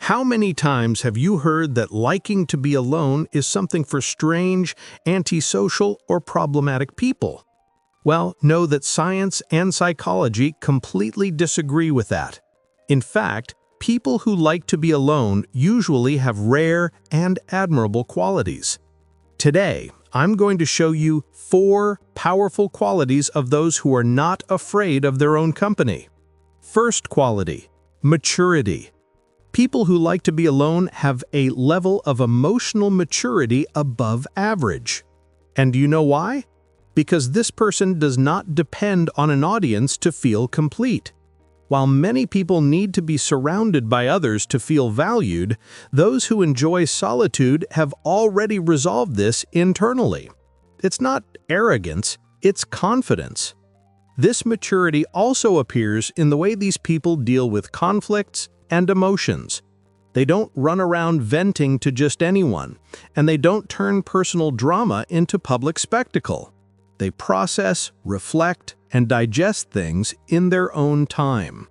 How many times have you heard that liking to be alone is something for strange, antisocial, or problematic people? Well, know that science and psychology completely disagree with that. In fact, people who like to be alone usually have rare and admirable qualities. Today, I'm going to show you 4 powerful qualities of those who are not afraid of their own company. First quality, maturity. People who like to be alone have a level of emotional maturity above average. And do you know why? Because this person does not depend on an audience to feel complete. While many people need to be surrounded by others to feel valued, those who enjoy solitude have already resolved this internally. It's not arrogance, it's confidence. This maturity also appears in the way these people deal with conflicts and emotions. They don't run around venting to just anyone, and they don't turn personal drama into public spectacle. They process, reflect, and digest things in their own time.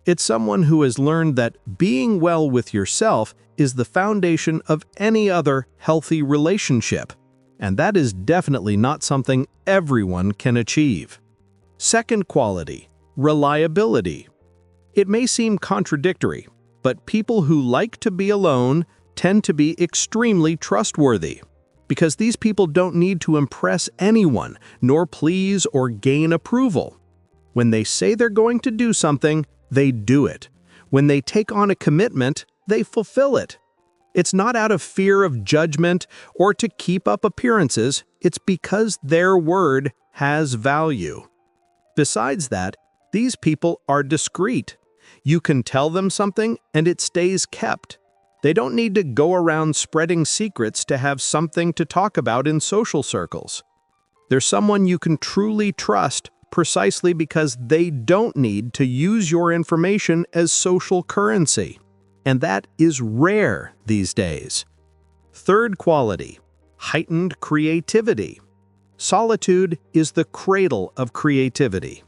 It's someone who has learned that being well with yourself is the foundation of any other healthy relationship, and that is definitely not something everyone can achieve. Second quality, reliability. It may seem contradictory, but people who like to be alone tend to be extremely trustworthy, because these people don't need to impress anyone, nor please or gain approval. When they say they're going to do something, they do it. When they take on a commitment, they fulfill it. It's not out of fear of judgment or to keep up appearances, it's because their word has value. Besides that, these people are discreet. You can tell them something and it stays kept. They don't need to go around spreading secrets to have something to talk about in social circles. They're someone you can truly trust precisely because they don't need to use your information as social currency. And that is rare these days. Third quality, heightened creativity. Solitude is the cradle of creativity.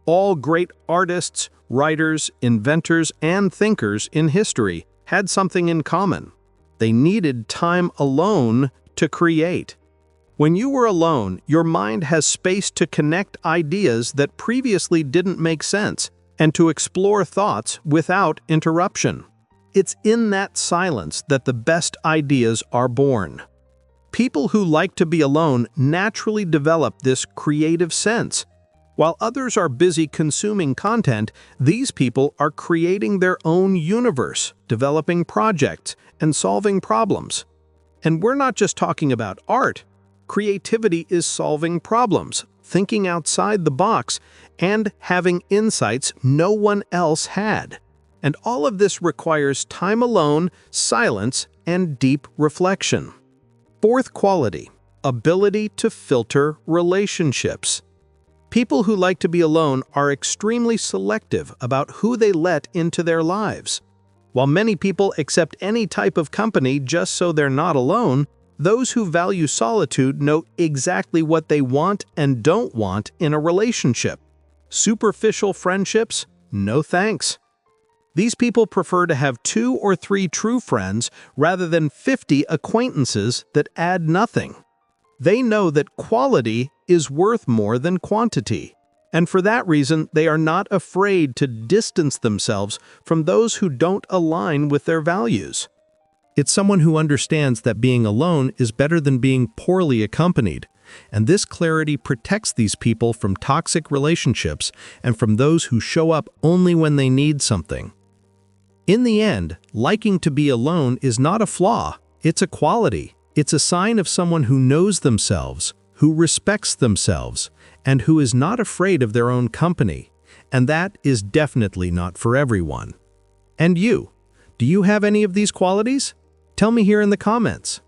All great artists, writers, inventors, and thinkers in history had something in common. They needed time alone to create. When you were alone, your mind has space to connect ideas that previously didn't make sense and to explore thoughts without interruption. It's in that silence that the best ideas are born. People who like to be alone naturally develop this creative sense. While others are busy consuming content, these people are creating their own universe, developing projects, and solving problems. And we're not just talking about art. Creativity is solving problems, thinking outside the box, and having insights no one else had. And all of this requires time alone, silence, and deep reflection. Fourth quality, ability to filter relationships. People who like to be alone are extremely selective about who they let into their lives. While many people accept any type of company just so they're not alone, those who value solitude know exactly what they want and don't want in a relationship. Superficial friendships? No thanks. These people prefer to have 2 or 3 true friends rather than 50 acquaintances that add nothing. They know that quality is worth more than quantity, and for that reason they are not afraid to distance themselves from those who don't align with their values. It's someone who understands that being alone is better than being poorly accompanied, and this clarity protects these people from toxic relationships and from those who show up only when they need something. In the end, liking to be alone is not a flaw, it's a quality. It's a sign of someone who knows themselves, who respects themselves, and who is not afraid of their own company. And that is definitely not for everyone. And you? Do you have any of these qualities? Tell me here in the comments.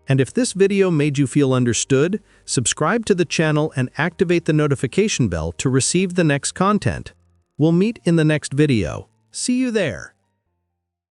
And if this video made you feel understood, subscribe to the channel and activate the notification bell to receive the next content. We'll meet in the next video. See you there.